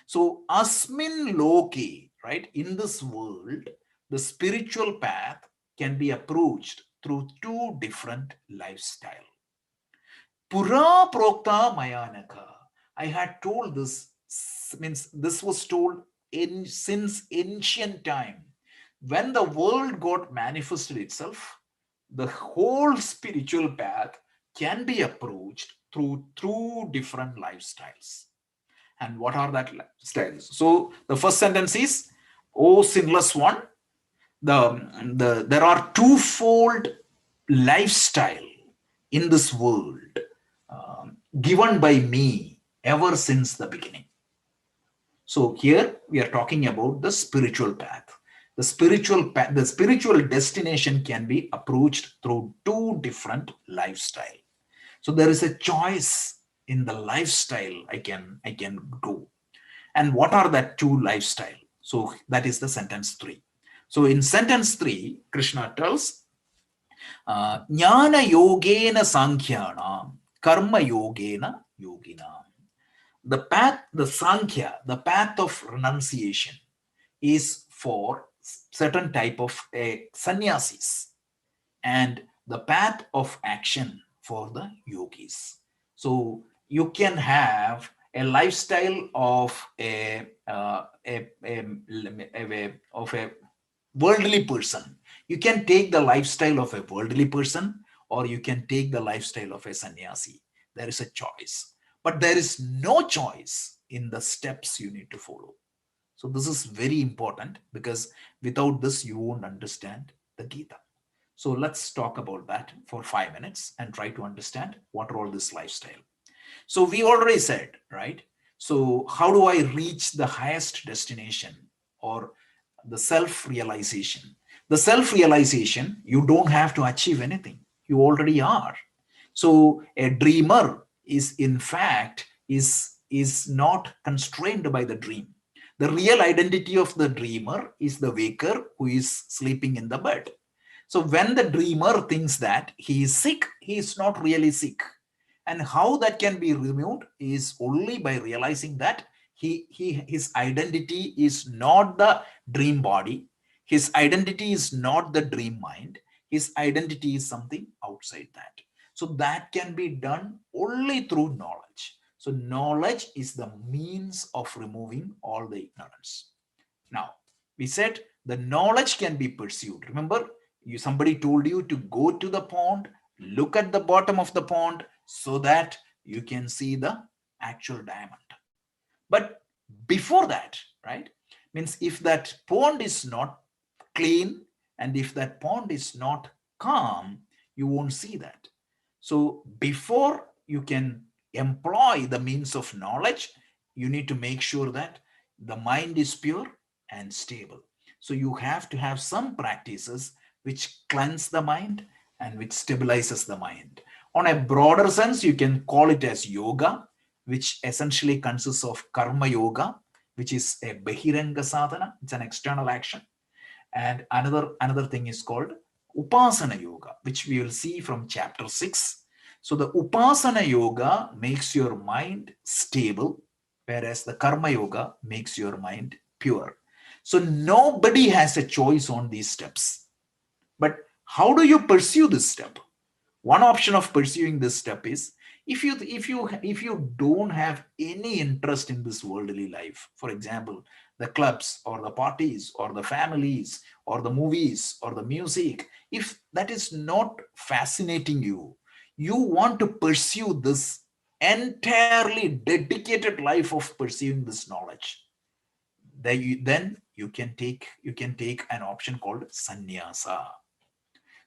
So asmin loke, right, in this world, the spiritual path can be approached through two different lifestyles. Pura prokta mayanaka. I had told this, means this was told since ancient time. When the world got manifested itself, the whole spiritual path can be approached through two different lifestyles. And what are that lifestyles? So the first sentence is, O sinless one, there are twofold lifestyle in this world given by me ever since the beginning. So here we are talking about the spiritual path. The spiritual path, the spiritual destination can be approached through two different lifestyle. So there is a choice in the lifestyle I can go. And what are that two lifestyle? So that is the sentence 3. So in sentence 3, Krishna tells, Jnana yogena sankhyana, karma yogena yogina. The path, the sankhya, the path of renunciation is for certain type of sannyasis, and the path of action for the yogis. So you can have a lifestyle of a worldly person. You can take the lifestyle of a worldly person, or you can take the lifestyle of a sannyasi. There is a choice, but there is no choice in the steps you need to follow. So this is very important, because without this you won't understand the Gita. So let's talk about that for 5 minutes and try to understand what are all this lifestyle. So we already said, right? So how do I reach the highest destination, or the self-realization? The self-realization, you don't have to achieve anything. You already are. So a dreamer is in fact is not constrained by the dream. The real identity of the dreamer is the waker who is sleeping in the bed. So when the dreamer thinks that he is sick, he is not really sick. And how that can be removed is only by realizing that his identity is not the dream body. His identity is not the dream mind. His identity is something outside that. So that can be done only through knowledge. So knowledge is the means of removing all the ignorance. Now, we said the knowledge can be pursued. Remember, somebody told you to go to the pond, look at the bottom of the pond so that you can see the actual diamond. But before that, right, means if that pond is not clean and if that pond is not calm, you won't see that. So before you can employ the means of knowledge, you need to make sure that the mind is pure and stable. So you have to have some practices which cleanse the mind and which stabilizes the mind. On a broader sense, you can call it as yoga, which essentially consists of karma yoga, which is a bahiranga sadhana. It's an external action. And another thing is called upasana yoga, which we will see from chapter 6. So the upasana yoga makes your mind stable, whereas the karma yoga makes your mind pure. So nobody has a choice on these steps. But how do you pursue this step? One option of pursuing this step is, if you don't have any interest in this worldly life, for example, the clubs or the parties or the families or the movies or the music, if that is not fascinating you, you want to pursue this entirely dedicated life of pursuing this knowledge, then you can take an option called sannyasa.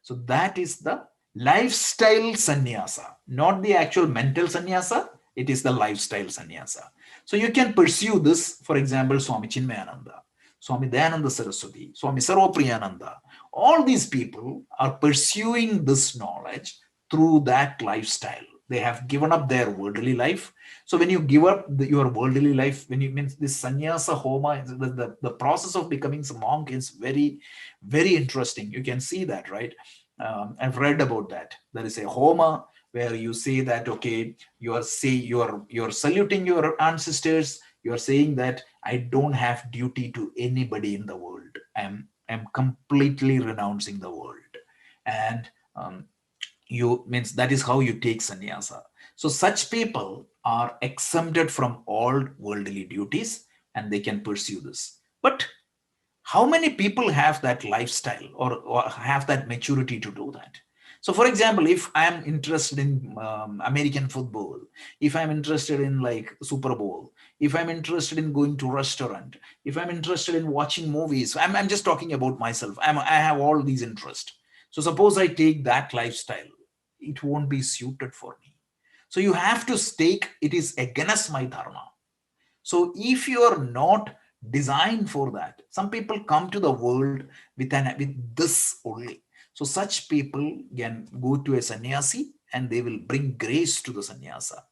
So that is the lifestyle sannyasa, not the actual mental sannyasa. It is the lifestyle sannyasa. So you can pursue this. For example, Swami Chinmayananda, Swami Dayananda Saraswati, Swami Sarvapriyananda, all these people are pursuing this knowledge through that lifestyle. They have given up their worldly life. So when you give up your worldly life, when you means this sannyasa homa, the process of becoming a monk is very, very interesting. You can see that, right? I've read about that. There is a homa where you say that, okay, you're saluting your ancestors. You're saying that I don't have duty to anybody in the world. I'm completely renouncing the world. And you means that is how you take sannyasa. So such people are exempted from all worldly duties and they can pursue this. But how many people have that lifestyle or have that maturity to do that? So for example, if I'm interested in American football, if I'm interested in like Super Bowl, if I'm interested in going to restaurant, if I'm interested in watching movies, I'm just talking about myself. I have all these interests. So suppose I take that lifestyle, it won't be suited for me. So you have to stake, it is against my dharma. So if you are not designed for that, some people come to the world with this only. So such people can go to a sannyasi and they will bring grace to the sannyasa.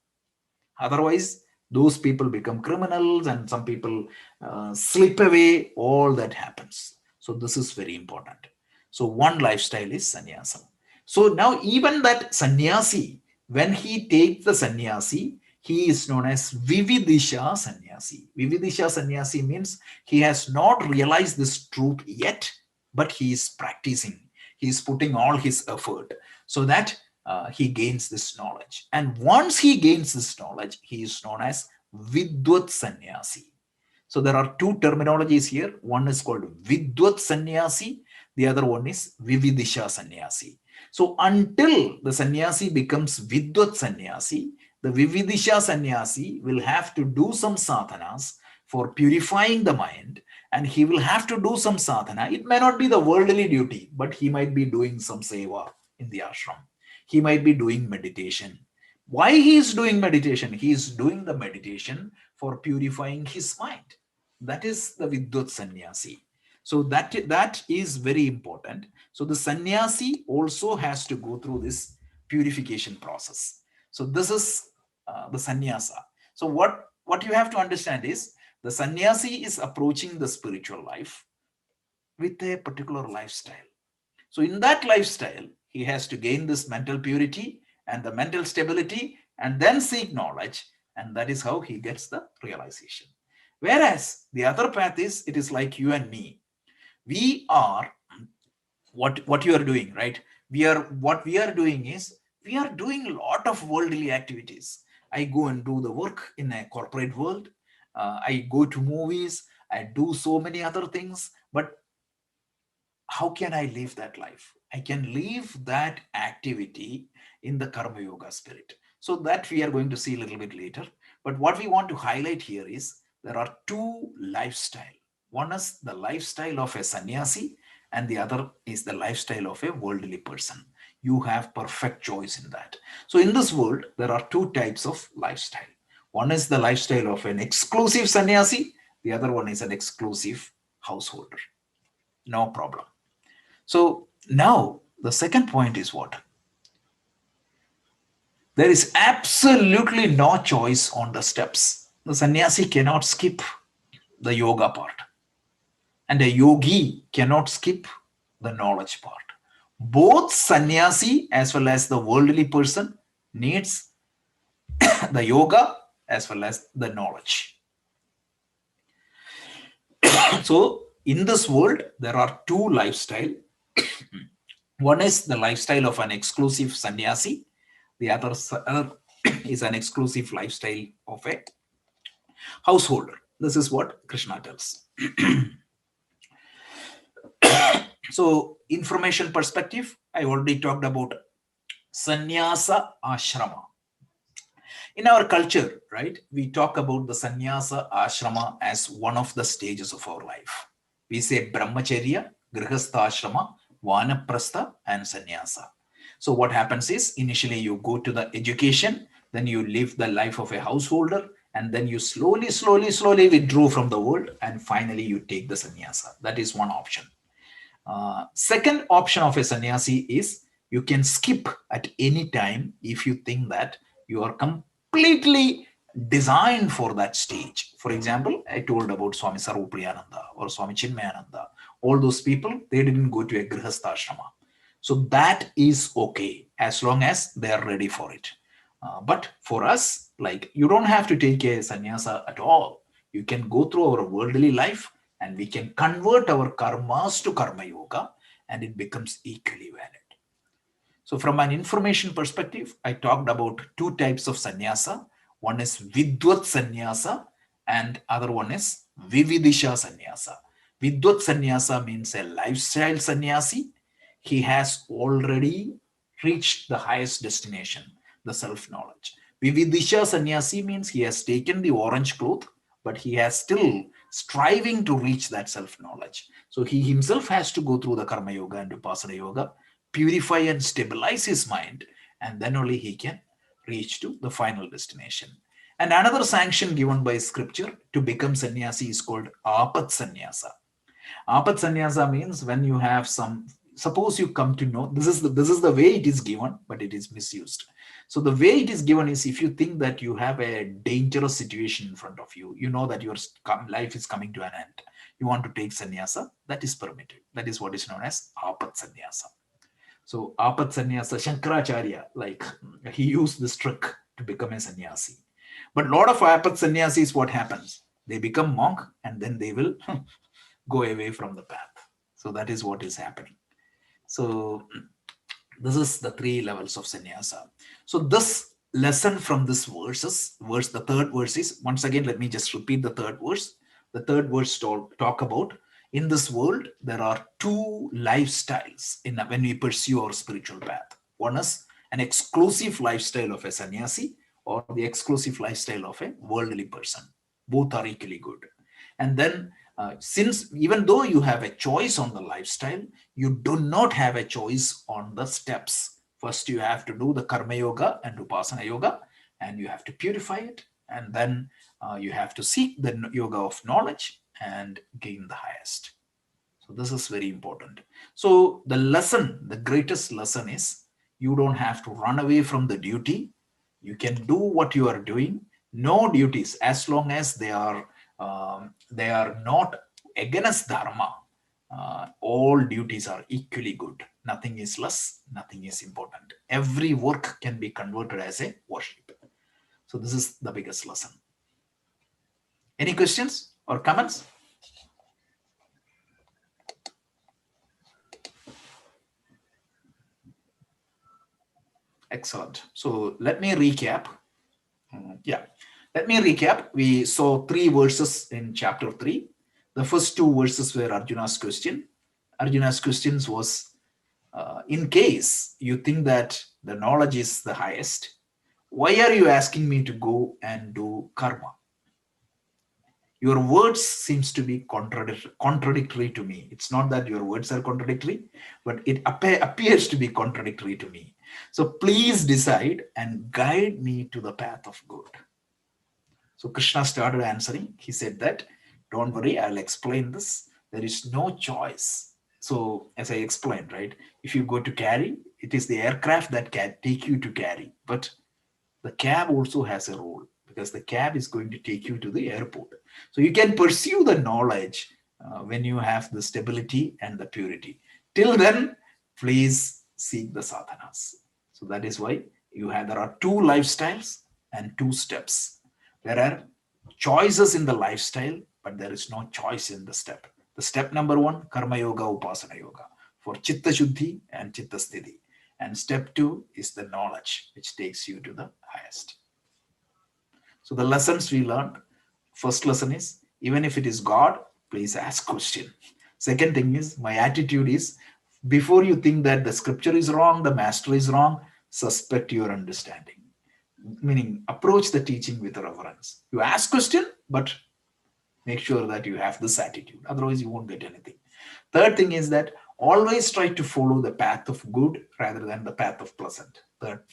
Otherwise, those people become criminals and some people slip away. All that happens. So this is very important. So one lifestyle is sannyasa. So now even that sannyasi, when he takes the sannyasi, he is known as Vividisha sannyasi. Vividisha sannyasi means he has not realized this truth yet, but he is practicing. He is putting all his effort so that he gains this knowledge. And once he gains this knowledge, he is known as Vidwat sannyasi. So there are two terminologies here. One is called Vidwat sannyasi. The other one is Vividisha sannyasi. So until the sannyasi becomes Vidwat sannyasi, the Vividisha sannyasi will have to do some sadhanas for purifying the mind, and he will have to do some sadhana. It may not be the worldly duty, but he might be doing some seva in the ashram. He might be doing meditation. Why he is doing meditation? He is doing the meditation for purifying his mind. That is the Vidwat sannyasi. So that is very important. So the sannyasi also has to go through this purification process. So this is the sannyasa. So what you have to understand is the sannyasi is approaching the spiritual life with a particular lifestyle. So in that lifestyle, he has to gain this mental purity and the mental stability and then seek knowledge. And that is how he gets the realization. Whereas the other path is, it is like you and me. We are what you are doing, right? What we are doing is we are doing a lot of worldly activities. I go and do the work in a corporate world. I go to movies. I do so many other things. But how can I live that life? I can live that activity in the Karma Yoga spirit. So that we are going to see a little bit later. But what we want to highlight here is there are two lifestyles. One is the lifestyle of a sannyasi, and the other is the lifestyle of a worldly person. You have perfect choice in that. So in this world, there are two types of lifestyle. One is the lifestyle of an exclusive sannyasi. The other one is an exclusive householder. No problem. So now the second point is what? There is absolutely no choice on the steps. The sannyasi cannot skip the yoga part. And a yogi cannot skip the knowledge part. Both sannyasi as well as the worldly person needs the yoga as well as the knowledge. So in this world, there are two lifestyles. One is the lifestyle of an exclusive sannyasi. The other is an exclusive lifestyle of a householder. This is what Krishna tells. So information perspective, I already talked about sannyasa ashrama. In our culture, right, we talk about the sannyasa ashrama as one of the stages of our life. We say brahmacharya, grihastha ashrama, vanaprastha, and sannyasa. So what happens is initially you go to the education, then you live the life of a householder, and then you slowly withdraw from the world, and finally you take the sannyasa. That is one option. Second option of a sannyasi is you can skip at any time if you think that You are completely designed for that stage. For example, I told about Swami Sarvapriyananda or Swami Chinmayananda. All those people, they didn't go to a grihastha ashrama. So that is okay as long as they are ready for it. But for us, like, you don't have to take a sannyasa at all. You can go through our worldly life and we can convert our karmas to karma yoga and it becomes equally valid. So from an information perspective, I talked about two types of sannyasa. One is Vidvat sannyasa and other one is Vividisha sannyasa. Vidvat sannyasa means a lifestyle sannyasi. He has already reached the highest destination, the self-knowledge. Vividisha sannyasi means he has taken the orange cloth, but he has still striving to reach that self-knowledge. So he himself has to go through the karma yoga and vipassana yoga, purify and stabilize his mind, and then only he can reach to the final destination. And another sanction given by scripture to become sannyasi is called apat sannyasa. Apat sannyasa means when you have some, suppose you come to know, this is the way it is given, but it is misused. So the way it is given is, if you think that you have a dangerous situation in front of you, you know that your life is coming to an end, you want to take sannyasa, that is permitted. That is what is known as apat sannyasa. So apat sannyasa, Shankaracharya, like, he used this trick to become a sannyasi. But a lot of apat sannyasis, what happens? They become monk and then they will go away from the path. So that is what is happening. So this is the three levels of sannyasa. So this lesson from this the third verse is, once again, let me just repeat the third verse. The third verse talk about, in this world, there are two lifestyles when we pursue our spiritual path. One is an exclusive lifestyle of a sannyasi or the exclusive lifestyle of a worldly person. Both are equally good. And then since even though you have a choice on the lifestyle, you do not have a choice on the steps. First, you have to do the karma yoga and vipassana yoga, and you have to purify it. And then you have to seek the yoga of knowledge and gain the highest. So this is very important. So the lesson, the greatest lesson is, you don't have to run away from the duty. You can do what you are doing. No duties, as long as they are not against dharma. All duties are equally good. Nothing is less, nothing is important. Every work can be converted as a worship. So this is the biggest lesson. Any questions or comments? Excellent. So let me recap. Let me recap. We saw 3 verses in chapter 3. The first 2 verses were Arjuna's question. Arjuna's questions was, in case you think that the knowledge is the highest, why are you asking me to go and do karma? Your words seems to be contradictory to me. It's not that your words are contradictory, but it appears to be contradictory to me. So please decide and guide me to the path of good. So Krishna started answering. He said that, don't worry, I'll explain this. There is no choice. So as I explained, right, if you go to carry, it is the aircraft that can take you to carry. But the cab also has a role, because the cab is going to take you to the airport. So you can pursue the knowledge when you have the stability and the purity. Till then, please seek the sadhanas. So that is why there are 2 lifestyles and 2 steps. There are choices in the lifestyle, but there is no choice in the step. The step number 1, karma yoga, upasana yoga, for chitta shuddhi and chitta sthiti. And step 2 is the knowledge, which takes you to the highest. So the lessons we learned, first lesson is, even if it is God, please ask question. Second thing is, my attitude is, before you think that the scripture is wrong, the master is wrong, suspect your understanding. Meaning, approach the teaching with reverence. You ask question, but make sure that you have this attitude. Otherwise, you won't get anything. Third thing is that always try to follow the path of good rather than the path of pleasant. Third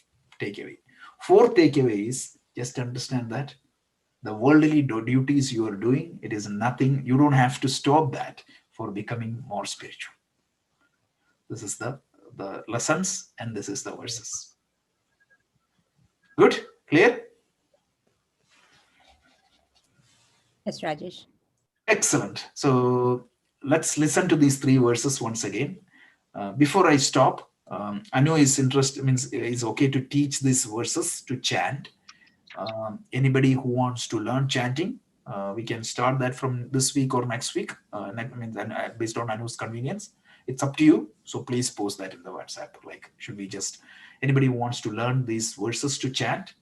takeaway. Fourth takeaway is, just understand that the worldly duties you are doing, it is nothing. You don't have to stop that for becoming more spiritual. This is the lessons, and this is the verses. Good? Clear? Yes, Rajesh. Excellent. So let's listen to these three verses once again. Before I stop, I know it's interest means it's okay to teach these verses to chant. Anybody who wants to learn chanting, we can start that from this week or next week. Based on Anu's convenience, it's up to you. So please post that in the WhatsApp. Like, should we just anybody who wants to learn these verses to chant?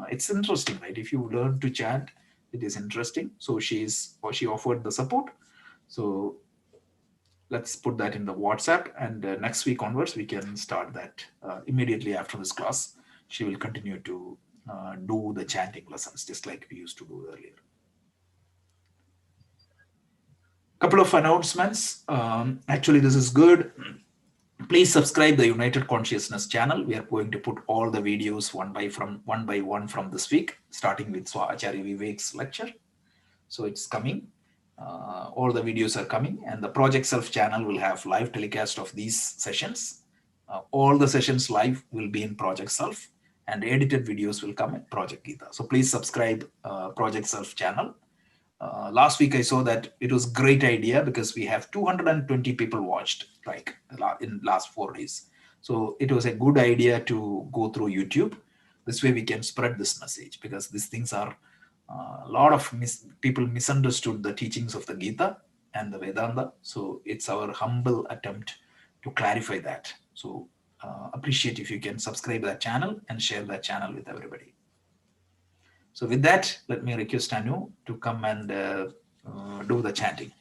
It's interesting, right? If you learn to chant, it is interesting. So she offered the support. So let's put that in the WhatsApp, and next week onwards we can start that immediately after this class. She will continue to do the chanting lessons just like we used to do earlier. Couple of announcements. Actually, this is good. Please subscribe the United Consciousness channel. We are going to put all the videos one by one from this week, starting with Swacharya Vivek's lecture. So it's coming. All the videos are coming, and the Project Self channel will have live telecast of these sessions. All the sessions live will be in Project Self, and edited videos will come in Project Gita. So please subscribe Project Self channel. Last week I saw that it was great idea because we have 220 people watched like in last 4 days. So it was a good idea to go through YouTube. This way we can spread this message, because these things are a lot of people misunderstood the teachings of the Gita and the Vedanta. So it's our humble attempt to clarify that. So appreciate if you can subscribe that channel and share that channel with everybody. So with that, let me request Anu to come and do the chanting.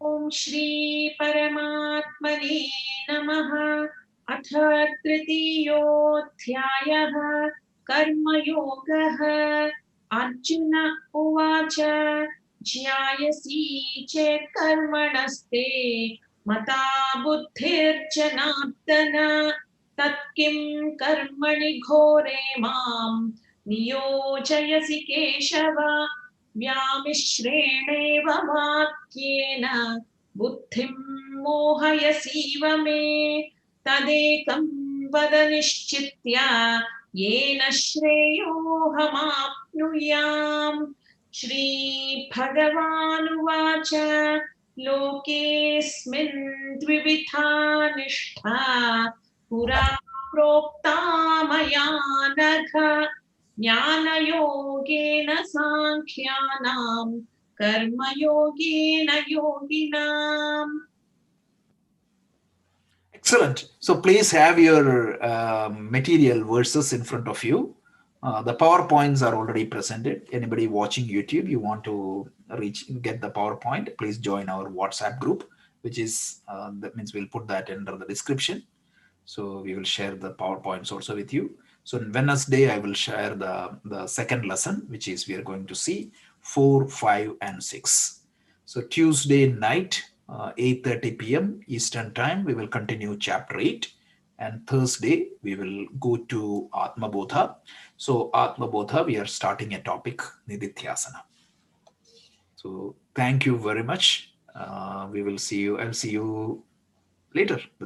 Om Shri Paramatmane Namaha. अथ तृतीयोऽध्यायः कर्मयोगः. अर्जुन उवाच ज्यायसि चेत् कर्मणस्ते मता बुद्धिर्जनार्दन तत्किं कर्मणि घोरे मां नियोजयसि केशव. व्यामिश्रेणेव वाक्येन बुद्धिं मोहयसीव मे. तदेकं वद निश्चित्य येन श्रेयोऽहमाप्नुयाम्. श्रीभगवानुवाच लोकेऽस्मिन् द्विविधा निष्ठा पुरा प्रोक्ता मया नघ. ज्ञानयोगेन साङ्ख्यानां कर्मयोगेन योगिनाम्. Excellent. So please have your material verses in front of you. The PowerPoints are already presented. Anybody watching YouTube, you want to get the PowerPoint, please join our WhatsApp group, which is, that means we'll put that under the description. So we will share the PowerPoints also with you. So on Wednesday, I will share the second lesson, which is we are going to see 4, 5, and 6. So Tuesday night, 8:30 p.m. Eastern time, we will continue chapter 8. And Thursday, we will go to Atma Bodha. So Atma Bodha, we are starting a topic, Nidithyasana. So thank you very much. We will see you. I'll see you later.